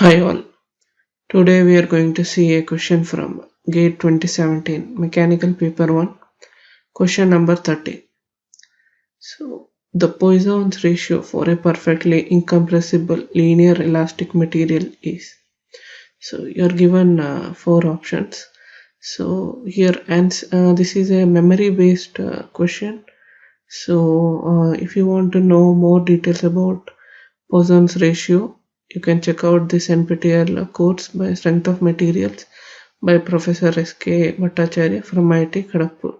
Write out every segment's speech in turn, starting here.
Hi all. Today we are going to see a question from GATE 2017 Mechanical Paper 1, question number 30. So the Poisson's ratio for a perfectly incompressible linear elastic material is. So you are given four options. So here this is a memory based question. So if you want to know more details about Poisson's ratio, you can check out this NPTEL course by Strength of Materials by Professor S.K. Bhattacharya from IIT Kharagpur.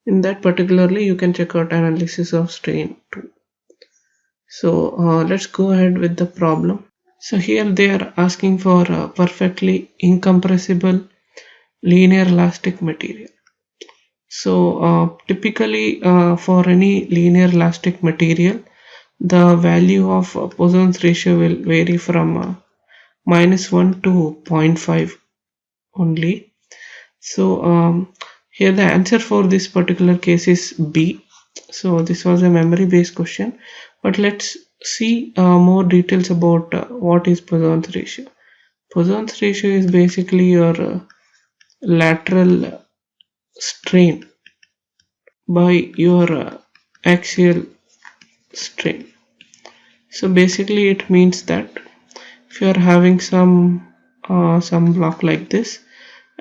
In that particularly, you can check out analysis of strain too. So let's go ahead with the problem. So here they are asking for a perfectly incompressible linear elastic material. So typically for any linear elastic material, the value of Poisson's ratio will vary from -1 to 0.5 only. So here the answer for this particular case is B. So this was a memory based question, but let's see more details about what is Poisson's ratio. Poisson's ratio is basically your lateral strain by your axial strain. So basically it means that if you are having some block like this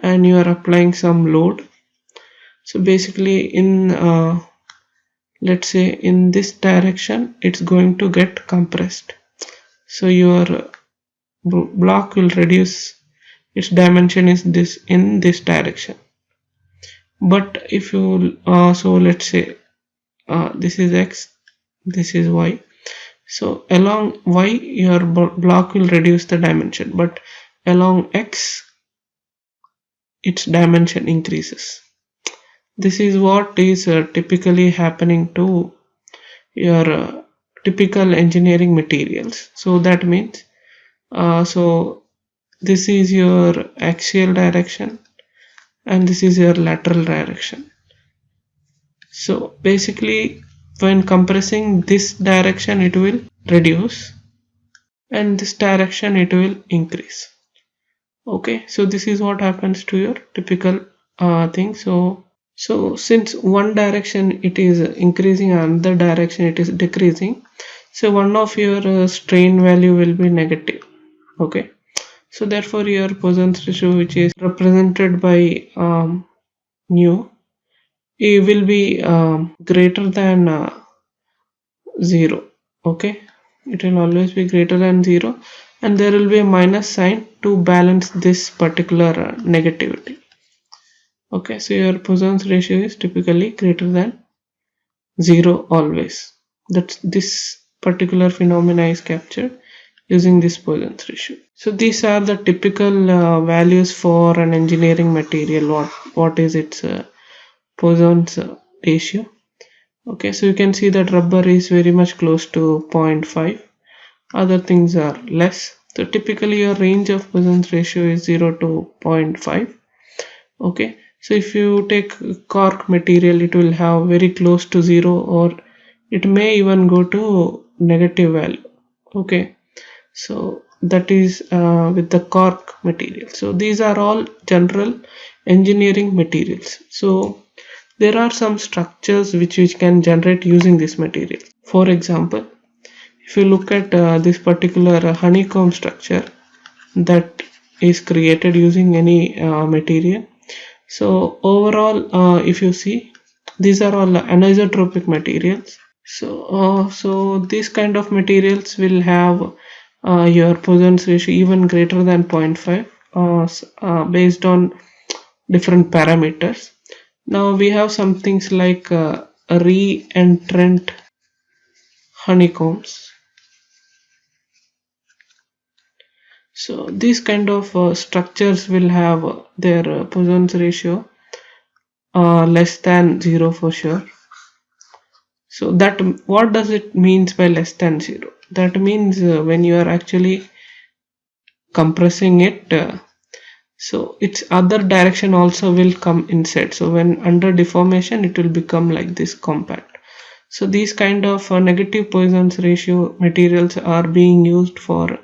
and you are applying some load, so basically in let's say in this direction it's going to get compressed, so your block will reduce, its dimension is this in this direction. But if you so let's say this is x, this is y, so along y your block will reduce the dimension, but along x its dimension increases. This is what is typically happening to your typical engineering materials. So that means so this is your axial direction and this is your lateral direction. So basically when compressing this direction it will reduce and this direction it will increase. Okay, so this is what happens to your typical thing. So since one direction it is increasing and another direction it is decreasing, so one of your strain value will be negative. Okay, so therefore your Poisson's ratio, which is represented by nu, it will be greater than 0. Okay, it will always be greater than 0 and there will be a minus sign to balance this particular negativity. Okay, so your Poisson's ratio is typically greater than 0 always. That's this particular phenomena is captured using this Poisson's ratio. So these are the typical values for an engineering material. What is its Poisson's ratio? Okay, so you can see that rubber is very much close to 0.5. Other things are less. So typically your range of Poisson's ratio is 0 to 0.5. Okay, so if you take cork material, it will have very close to 0 or it may even go to negative value. Okay, so that is with the cork material. So these are all general engineering materials. So there are some structures which can generate using this material. For example, if you look at this particular honeycomb structure that is created using any material. So overall, if you see, these are all anisotropic materials. So these kind of materials will have your Poisson's ratio even greater than 0.5 based on different parameters. Now we have some things like re-entrant honeycombs. So these kind of structures will have their Poisson's ratio less than 0 for sure. So that, what does it means by less than 0? That means when you are actually compressing it, so its other direction also will come inside. So when under deformation it will become like this compact. So these kind of negative Poisson's ratio materials are being used for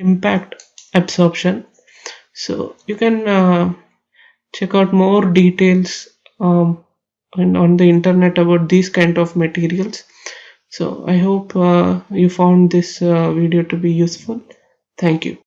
impact absorption. So you can check out more details on the internet about these kind of materials. So I hope you found this video to be useful. Thank you.